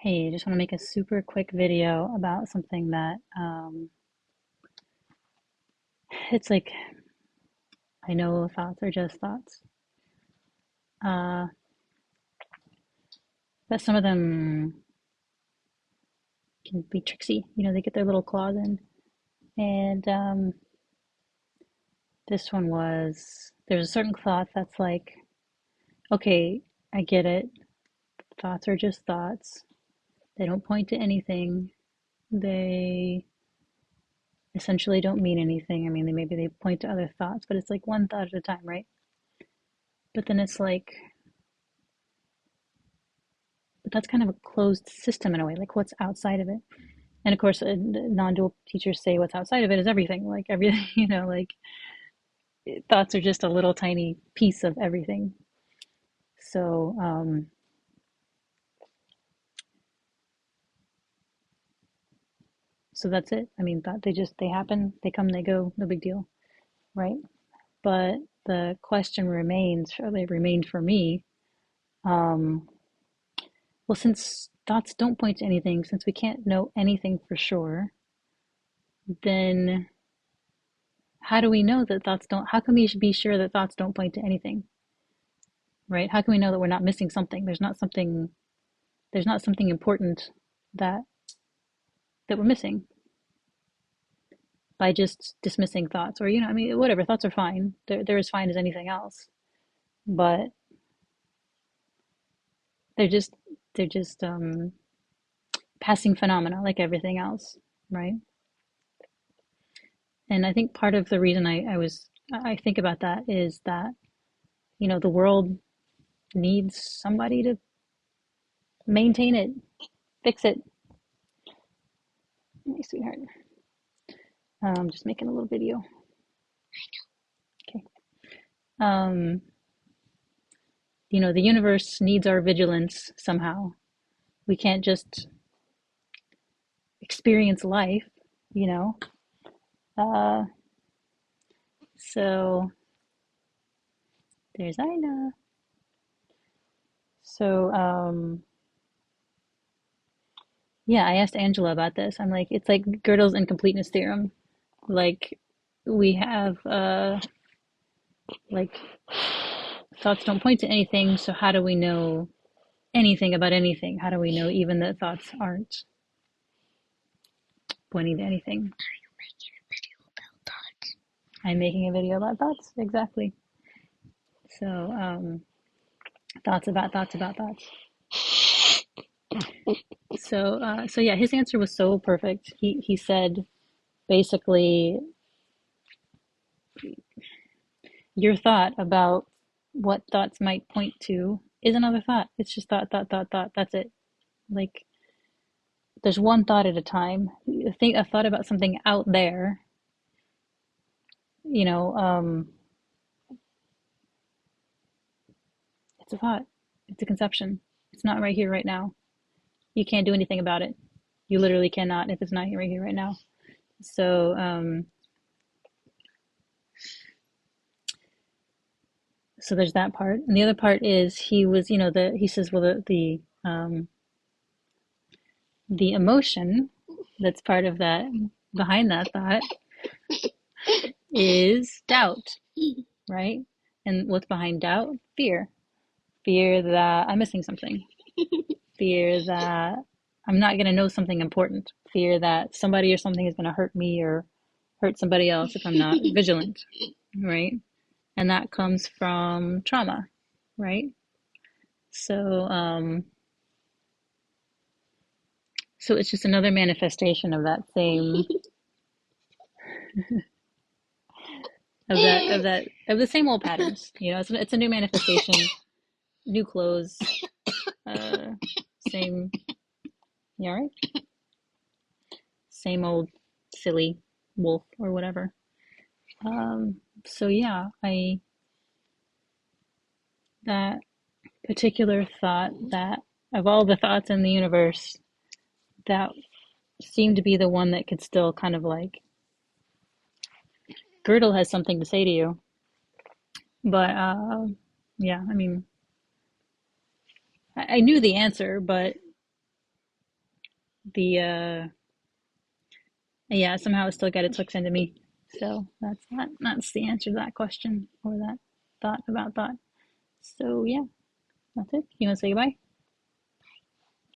Hey, just want to make a super quick video about something that it's like I know thoughts are just thoughts, uh, but some of them can be tricksy. They get their little claws in. And this one was there's a certain thought that's like, okay, I get it. Thoughts are just thoughts. They don't point to anything. They essentially don't mean anything. I mean, maybe they point to other thoughts, but it's like one thought at a time, right? But then it's like, but that's kind of a closed system in a way. Like, what's outside of it? And of course, non-dual teachers say what's outside of it is everything. Like everything, like thoughts are just a little tiny piece of everything. So, so that's it. I mean, they happen, they come, they go, no big deal, right? But the question remains, or they remained for me. Um, well, since thoughts don't point to anything, since we can't know anything for sure, then how do we know that thoughts don't? How can we be sure that thoughts don't point to anything? Right? How can we know that we're not missing something? There's not something important that we're missing by just dismissing thoughts, or I mean, whatever. Thoughts are fine. They're as fine as anything else, but they're just they're just passing phenomena like everything else, right? And I think part of the reason I think about that is that the world needs somebody to maintain it, fix it. My sweetheart. Just making a little video. Okay. Um, the universe needs our vigilance somehow. We can't just experience life, you know. Uh, so there's Ina. So yeah, I asked Angela about this. I'm like, it's like Gödel's incompleteness theorem. Like we have like thoughts don't point to anything, so how do we know anything about anything? How do we know even that thoughts aren't pointing to anything? I'm making a video about thoughts, exactly. So, thoughts about thoughts about thoughts. So yeah, his answer was so perfect. He said basically, your thought about what thoughts might point to is another thought. It's just thought, thought, thought, thought. That's it. Like there's one thought at a time. Think a thought about something out there. You know, it's a thought. It's a conception. It's not right here, right now. You can't do anything about it. You literally cannot if it's not right here, right now. So, so there's that part, and the other part is he was, he says, well, the emotion that's part of that behind that thought is doubt, right? And what's behind doubt? Fear that I'm missing something, fear that I'm not going to know something important, fear that somebody or something is going to hurt me or hurt somebody else if I'm not vigilant, right? And that comes from trauma, right? So, so it's just another manifestation of that same of the same old patterns. It's a new manifestation, new clothes, uh, same. You all right? Same old silly wolf or whatever. So yeah, I that particular thought, that of all the thoughts in the universe, that seemed to be the one that could still kind of like, Gödel has something to say to you. But yeah, I mean, I knew the answer, but the yeah, somehow it still got its hooks into me. So that's the answer to that question or that thought about thought. So yeah, that's it. You want to say goodbye?